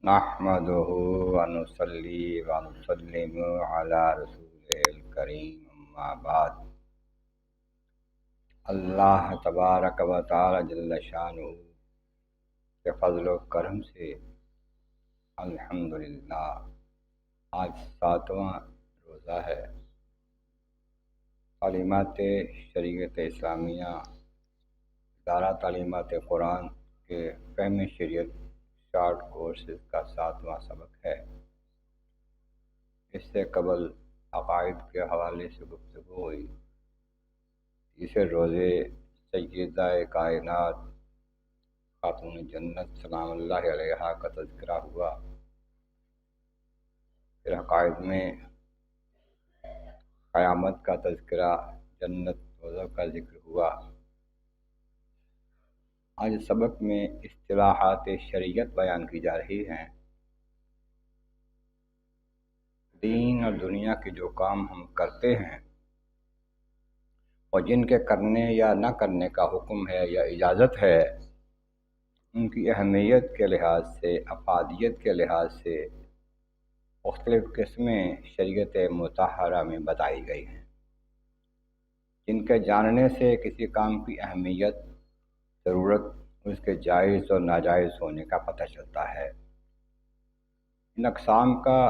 نحمده ونصلي ونسلم على رسوله الكريم اما بعد۔ اللہ تبارک و تعالی جل شانہ کے فضل و کرم سے الحمدللہ آج 7واں روزہ ہے۔ تعلیمات شریعت اسلامیہ ادارہ تعلیمات قرآن کے فہم شریعت شارٹ کورسز کا 7واں سبق ہے۔ اس سے قبل عقائد کے حوالے سے گفتگو ہوئی۔ تیسرے روزے سیدہ کائنات خاتون جنت سلام اللہ علیہا کا تذکرہ ہوا۔ پھر عقائد میں قیامت کا تذکرہ، جنت دوزخ کا ذکر ہوا۔ آج سبق میں اصطلاحات شریعت بیان کی جا رہی ہیں۔ دین اور دنیا کے جو کام ہم کرتے ہیں اور جن کے کرنے یا نہ کرنے کا حکم ہے یا اجازت ہے، ان کی اہمیت کے لحاظ سے، افادیت کے لحاظ سے مختلف قسمیں شریعت مطہرہ میں بتائی گئی ہیں، جن کے جاننے سے کسی کام کی اہمیت، ضرورت، اس کے جائز اور ناجائز ہونے کا پتہ چلتا ہے۔ ان اقسام کا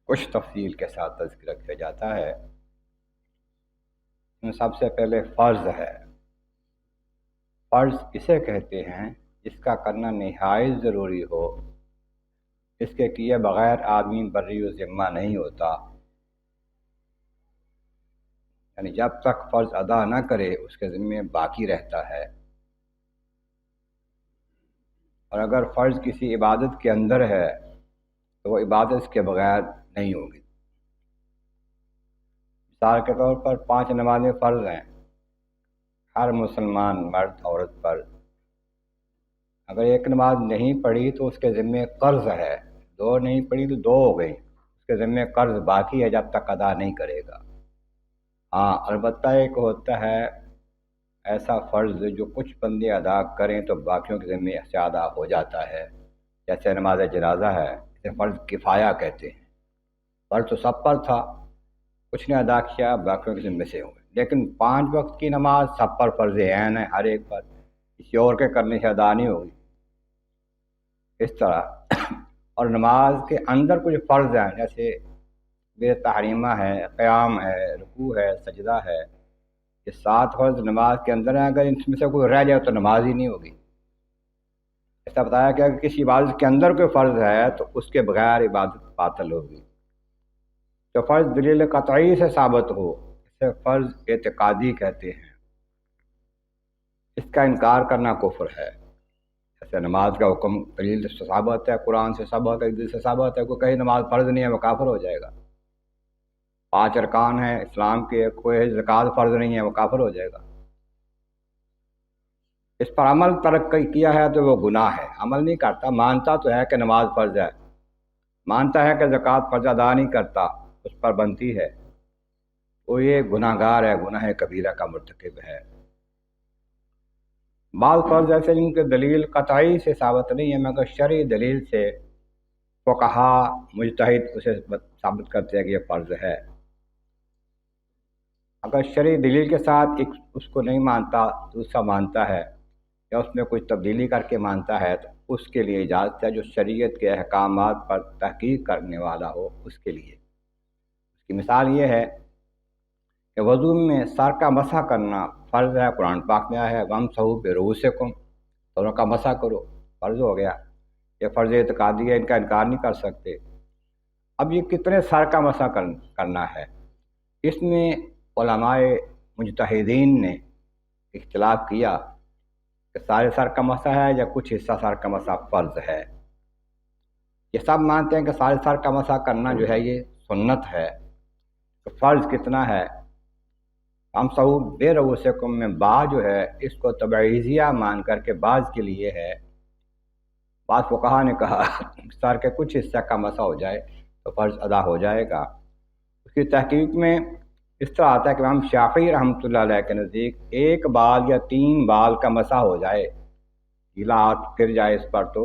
کچھ تفصیل کے ساتھ تذکرہ کیا جاتا ہے۔ ان سب سے پہلے فرض ہے۔ فرض اسے کہتے ہیں جس کا کرنا نہایت ضروری ہو، اس کے کیے بغیر آدمی بری و ذمہ نہیں ہوتا، یعنی جب تک فرض ادا نہ کرے اس کے ذمے باقی رہتا ہے، اور اگر فرض کسی عبادت کے اندر ہے تو وہ عبادت کے بغیر نہیں ہوگی۔ مثال کے طور پر 5 نمازیں فرض ہیں ہر مسلمان مرد عورت پر۔ اگر ایک نماز نہیں پڑھی تو اس کے ذمے قرض ہے، 2 نہیں پڑھی تو 2 ہو گئی، اس کے ذمے قرض باقی ہے جب تک ادا نہیں کرے گا۔ ہاں، البتہ ایک ہوتا ہے ایسا فرض جو کچھ بندے ادا کریں تو باقیوں کے ذمے سے ادا ہو جاتا ہے، جیسے نماز جنازہ ہے، اسے فرض کفایہ کہتے ہیں۔ فرض تو سب پر تھا، کچھ نے ادا کیا، باقیوں کے ذمے سے ہوئے۔ لیکن 5 وقت کی نماز سب پر فرض عین ہے، ہر ایک پر، کسی اور کے کرنے سے ادا نہیں ہوگی۔ اس طرح اور نماز کے اندر کچھ فرض ہیں، جیسے بے تحریمہ ہے، قیام ہے، رکوع ہے، سجدہ ہے، یہ 7 فرض نماز کے اندر ہیں۔ اگر ان میں سے کوئی رہ جائے تو نماز ہی نہیں ہوگی۔ ایسا بتایا کہ اگر کسی عبادت کے اندر کوئی فرض ہے تو اس کے بغیر عبادت باطل ہوگی۔ جو فرض دلیل قطعی سے ثابت ہو اسے فرض اعتقادی کہتے ہیں۔ اس کا انکار کرنا کفر ہے۔ جیسے نماز کا حکم دلیل سے ثابت ہے، قرآن سے ثابت ہے، دل سے ثابت ہے، کوئی کہیں نماز فرض نہیں ہے وہ کافر ہو جائے گا۔ 5 ارکان ہیں اسلام کے، کوئی زکوٰۃ فرض نہیں ہے وہ کافر ہو جائے گا۔ اس پر عمل ترک کیا ہے تو وہ گناہ ہے۔ عمل نہیں کرتا، مانتا تو ہے کہ نماز فرض ہے، مانتا ہے کہ زکوٰۃ فرض ادا نہیں کرتا، اس پر بنتی ہے، وہ یہ گناہ گار ہے، گناہ کبیرہ کا مرتکب ہے۔ بعض فرض ایسے جن کے دلیل قطعی سے ثابت نہیں ہے مگر شرعی دلیل سے فقہا مجتہد اسے ثابت کرتے ہیں کہ یہ فرض ہے۔ اگر شرعی دلیل کے ساتھ اس کو نہیں مانتا، دوسرا مانتا ہے یا اس میں کچھ تبدیلی کر کے مانتا ہے تو اس کے لیے اجازت ہے، جو شریعت کے احکامات پر تحقیق کرنے والا ہو اس کے لیے۔ اس کی مثال یہ ہے کہ وضو میں سر کا مسح کرنا فرض ہے، قرآن پاک میں آیا ہے وَامْسَحُوا بِرُؤُوسِکُمْ، سروں کا مسح کرو، فرض ہو گیا۔ یہ فرض اعتقادی ہے، ان کا انکار نہیں کر سکتے۔ اب یہ کتنے سر کا مسح کرنا ہے، اس میں علماء مجتہدین نے اختلاف کیا کہ سارے سر کا مسح ہے یا کچھ حصہ سر کا مسح فرض ہے۔ یہ سب مانتے ہیں کہ سارے سر کا مسح کرنا جو ہے یہ سنت ہے، تو فرض کتنا ہے؟ وَامْسَحُوا بِرُؤُوسِکُمْ میں با جو ہے اس کو تبعیضیہ مان کر کے بعض کے لیے ہے۔ بعض فقہا نے کہا سر کے کچھ حصہ کا مسح ہو جائے تو فرض ادا ہو جائے گا۔ اس کی تحقیق میں اس طرح آتا ہے کہ امام شافعی رحمۃ اللہ علیہ کے نزدیک 1 بال یا 3 بال کا مسح ہو جائے، گیلا ہاتھ گر جائے اس پر تو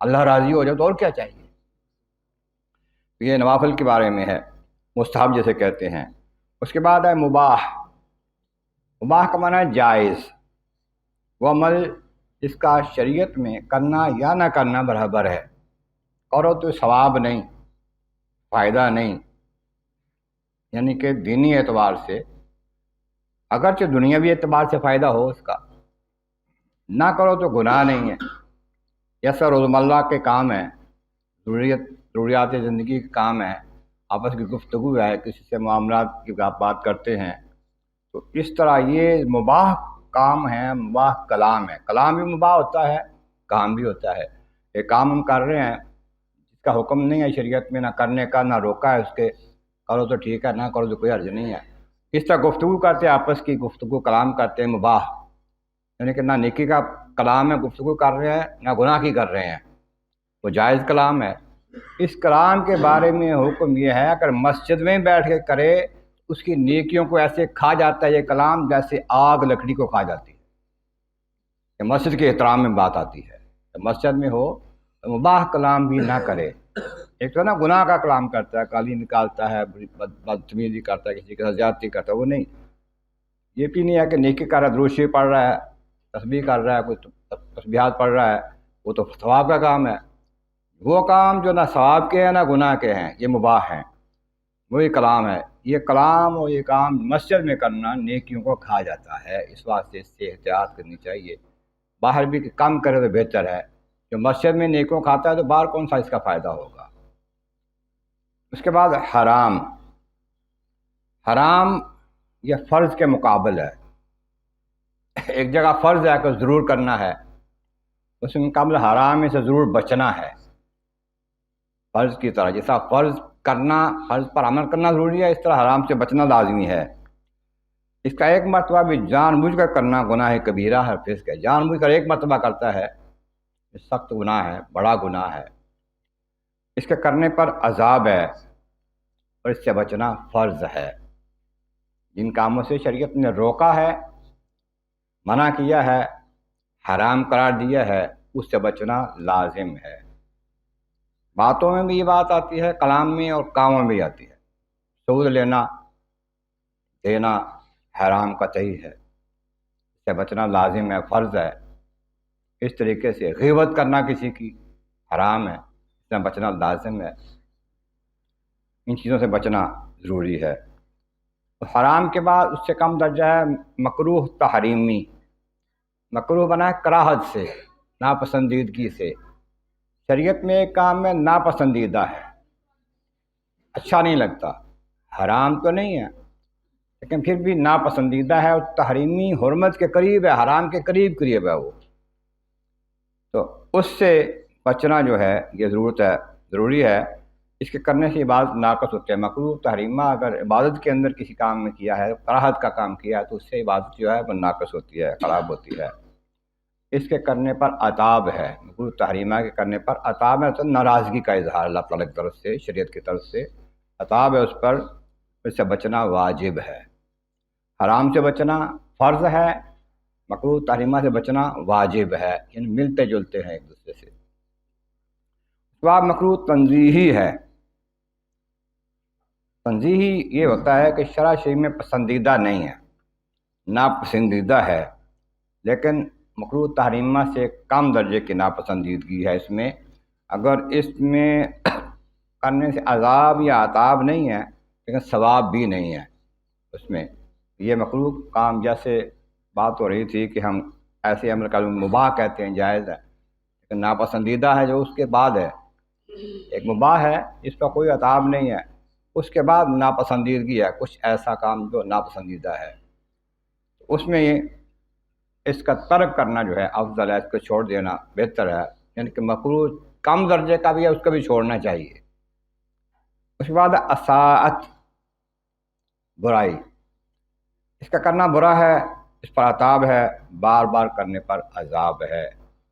اللہ راضی ہو جائے تو اور کیا چاہیے. یہ نوافل کے بارے میں ہے، مستحب جیسے کہتے ہیں. اس کے بعد ہے مباح. مباح کا معنی ہے جائز، وہ عمل جس کا شریعت میں کرنا یا نہ کرنا برابر ہے. کرو تو ثواب نہیں، فائدہ نہیں، یعنی کہ دینی اعتبار سے اگرچہ دنیاوی اعتبار سے فائدہ ہو اس کا، نہ کرو تو گناہ نہیں ہے. ایسا روزمرہ کے کام ہے، ضروریات زندگی کے کام ہے، آپس کی گفتگو ہے، کسی سے معاملات کی بات کرتے ہیں، تو اس طرح یہ مباح کام ہے، مباح کلام ہے. کلام بھی مباح ہوتا ہے، کام بھی ہوتا ہے. ایک کام ہم کر رہے ہیں جس کا حکم نہیں ہے شریعت میں، نہ کرنے کا نہ روکا ہے اس کے، کرو تو ٹھیک ہے، نہ کرو تو کوئی حرج نہیں ہے. اس طرح گفتگو کرتے ہیں، آپس کی گفتگو کلام کرتے ہیں مباح، یعنی کہ نہ نیکی کا کلام ہے گفتگو کر رہے ہیں، نہ گناہ کی کر رہے ہیں، وہ جائز کلام ہے. اس کلام کے بارے میں حکم یہ ہے اگر مسجد میں بیٹھ کے کرے اس کی نیکیوں کو ایسے کھا جاتا ہے یہ کلام جیسے آگ لکڑی کو کھا جاتی ہے. کہ مسجد کے احترام میں بات آتی ہے، مسجد میں ہو تو مباح کلام بھی نہ کرے. ایک تو نا گناہ کا کلام کرتا ہے، گالی نکالتا ہے، بدتمیزی کرتا ہے، کسی کے ساتھ زیادتی کرتا ہے، وہ نہیں. یہ بھی نہیں ہے کہ نیکی کر رہا ہے، درود شریف پڑھ رہا ہے، تسبیح کر رہا ہے، کوئی تسبیحات پڑھ رہا ہے، وہ تو ثواب کا کام ہے. وہ کام جو نہ ثواب کے ہیں نہ گناہ کے ہیں یہ مباح ہیں، وہی کلام ہے. یہ کلام اور یہ کام مسجد میں کرنا نیکیوں کو کھا جاتا ہے، اس واسطے اس سے احتیاط کرنی چاہیے. باہر بھی کم کرے تو بہتر ہے. جو مسجد میں نیکیوں کھاتا ہے تو باہر کون سا اس کا فائدہ ہوگا. اس کے بعد حرام. حرام یہ فرض کے مقابل ہے. ایک جگہ فرض ہے کہ ضرور کرنا ہے، اس کے مقابل حرام سے ضرور بچنا ہے. فرض کی طرح جیسا فرض کرنا، فرض پر عمل کرنا ضروری ہے، اس طرح حرام سے بچنا لازمی ہے. اس کا ایک مرتبہ بھی جان بوجھ کر کرنا گناہ کبیرہ ہے، فسق ہے. جان بوجھ کر ایک مرتبہ کرتا ہے یہ سخت گناہ ہے، بڑا گناہ ہے. اس کے کرنے پر عذاب ہے اور اس سے بچنا فرض ہے. جن کاموں سے شریعت نے روکا ہے، منع کیا ہے، حرام قرار دیا ہے، اس سے بچنا لازم ہے. باتوں میں بھی یہ بات آتی ہے، کلام میں اور کاموں میں بھی آتی ہے. سود لینا دینا حرام قطعی ہے، اس سے بچنا لازم ہے، فرض ہے. اس طریقے سے غیبت کرنا کسی کی حرام ہے، اس سے بچنا لازم ہے. ان چیزوں سے بچنا ضروری ہے. حرام کے بعد اس سے کم درجہ ہے مکروہ تحریمی. مکروہ بنا ہے کراہت سے، ناپسندیدگی سے. شریعت میں ایک کام میں ناپسندیدہ ہے، اچھا نہیں لگتا، حرام تو نہیں ہے لیکن پھر بھی ناپسندیدہ ہے اور تحریمی حرمت کے قریب ہے، حرام کے قریب قریب ہے وہ، تو اس سے بچنا جو ہے یہ ضروری ہے. اس کے کرنے سے عبادت ناقص ہوتے ہیں. مکروہ تحریمہ اگر عبادت کے اندر کسی کام میں کیا ہے، کراہت کا کام کیا ہے، تو اس سے عبادت جو ہے وہ ناقص ہوتی ہے، خراب ہوتی ہے. اس کے کرنے پر عتاب ہے. مکروہ تحریمہ کے کرنے پر عتاب ہے، تو ناراضگی کا اظہار اللہ تعالیٰ کی طرف سے، شریعت کی طرف سے عتاب ہے اس پر. اس سے بچنا واجب ہے. حرام سے بچنا فرض ہے، مکروہ تحریمہ سے بچنا واجب ہے، یعنی ملتے جلتے ہیں ایک دوسرے سے. اس بعد مکروہ تنزیہی ہے. تنزیہی یہ ہوتا ہے کہ شرع شریف میں پسندیدہ نہیں ہے، ناپسندیدہ ہے، لیکن مکروہ تحریمہ سے کم درجے کی ناپسندیدگی ہے. اس میں اگر اس میں کرنے سے عذاب یا عتاب نہیں ہے لیکن ثواب بھی نہیں ہے اس میں. یہ مکروہ کام جیسے بات ہو رہی تھی کہ ہم ایسے عمل کا مباح کہتے ہیں، جائز ہے، لیکن ناپسندیدہ ہے جو اس کے بعد ہے. ایک مباح ہے اس پر کوئی عتاب نہیں ہے، اس کے بعد ناپسندیدگی ہے، کچھ ایسا کام جو ناپسندیدہ ہے، اس میں اس کا ترک کرنا جو ہے افضل ہے، اس کو چھوڑ دینا بہتر ہے. یعنی کہ مکروہ کم درجے کا بھی ہے، اس کو بھی چھوڑنا چاہیے. اس کے بعد اساءت، برائی. اس کا کرنا برا ہے، اس پر عتاب ہے، بار بار کرنے پر عذاب ہے.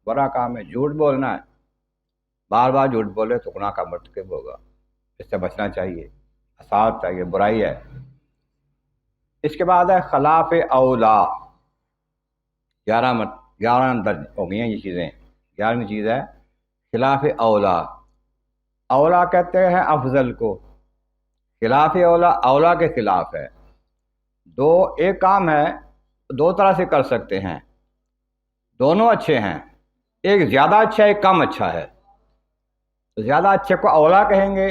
برا کام ہے، جھوٹ بولنا ہے، بار بار جھوٹ بولے تو گناہ کا مرتکب ہوگا، اس سے بچنا چاہیے. اساءت ہے، یہ برائی ہے. اس کے بعد ہے خلاف اولا. 11 درج ہو گئی ہیں یہ چیزیں. 11ویں چیز ہے خلاف اولا، اولا کہتے ہیں افضل کو، خلاف اولا اولا کے خلاف ہے۔ دو ایک کام ہے دو طرح سے کر سکتے ہیں، دونوں اچھے ہیں، ایک زیادہ اچھا ہے ایک کم اچھا ہے، تو زیادہ اچھے کو اولا کہیں گے،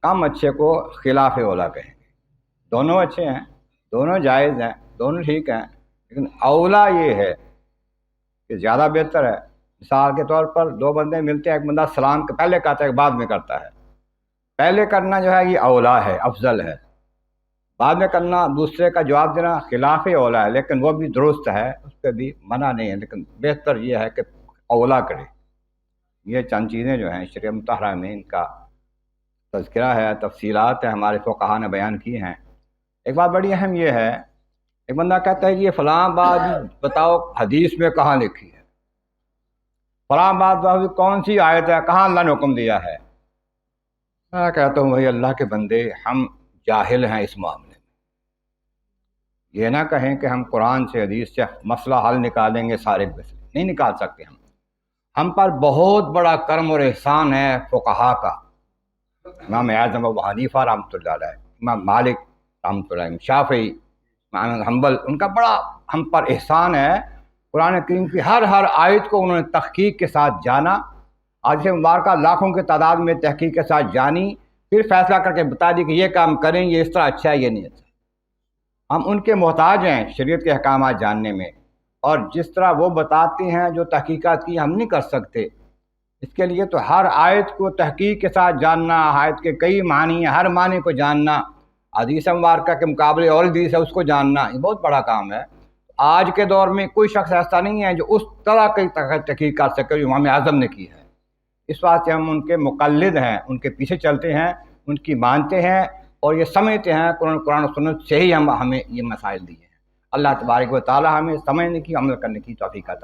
کم اچھے کو خلاف اولا کہیں گے۔ دونوں اچھے ہیں، دونوں جائز ہیں، دونوں ٹھیک ہیں، لیکن اولا یہ ہے کہ زیادہ بہتر ہے۔ مثال کے طور پر دو بندے ملتے ہیں، ایک بندہ سلام کے پہلے کرتا ہے ایک بعد میں کرتا ہے، پہلے کرنا جو ہے یہ اولا ہے، افضل ہے، بعد میں کرنا دوسرے کا جواب دینا خلاف اولا ہے، لیکن وہ بھی درست ہے، اس پہ بھی منع نہیں ہے، لیکن بہتر یہ ہے کہ اولا کرے۔ یہ چند چیزیں جو ہیں شریعت مطہرہ میں ان کا تذکرہ ہے، تفصیلات ہیں، ہمارے فقہاء نے بیان کی ہیں۔ ایک بات بڑی اہم یہ ہے، ایک بندہ کہتا ہے کہ یہ فلاں بات بتاؤ حدیث میں کہاں لکھی ہے، فلاں بات بتاؤ کون سی آیت ہے، کہاں اللہ نے حکم دیا ہے۔ میں کہتا ہوں بھائی اللہ کے بندے ہم جاہل ہیں اس معاملے میں، یہ نہ کہیں کہ ہم قرآن سے حدیث سے مسئلہ حل نکالیں گے، سارے مسئلے نہیں نکال سکتے ہم پر بہت بڑا کرم اور احسان ہے فقہاء کا، امام اعظم ابو حنیفہ رحمۃ اللہ علیہ، امام مالک رحمۃ اللہ علیہ، شافعی، امام حنبل، ان کا بڑا ہم پر احسان ہے، قرآن کریم کی ہر آیت کو انہوں نے تحقیق کے ساتھ جانا، آج سے مبارکہ لاکھوں کی تعداد میں تحقیق کے ساتھ جانی، پھر فیصلہ کر کے بتا دی کہ یہ کام کریں، یہ اس طرح اچھا ہے یہ نہیں اچھا۔ ہم ان کے محتاج ہیں شریعت کے احکامات جاننے میں، اور جس طرح وہ بتاتے ہیں جو تحقیقات کی ہم نہیں کر سکتے، اس کے لیے تو ہر آیت کو تحقیق کے ساتھ جاننا، آیت کے کئی معنی ہیں، ہر معنی کو جاننا، حدیث مبارکہ کے مقابلے اور حدیث ہے اس کو جاننا، یہ بہت بڑا کام ہے۔ آج کے دور میں کوئی شخص ایسا نہیں ہے جو اس طرح کی تحقیق کر سکے جو امام اعظم نے کی ہے۔ اس واسطے ہم ان کے مقلد ہیں، ان کے پیچھے چلتے ہیں، ان کی مانتے ہیں، اور یہ سمجھتے ہیں قرآن و سنت سے ہی ہمیں یہ مسائل دیے ہیں۔ اللہ تبارک و تعالی ہمیں سمجھنے کی، عمل کرنے کی توفیق عطا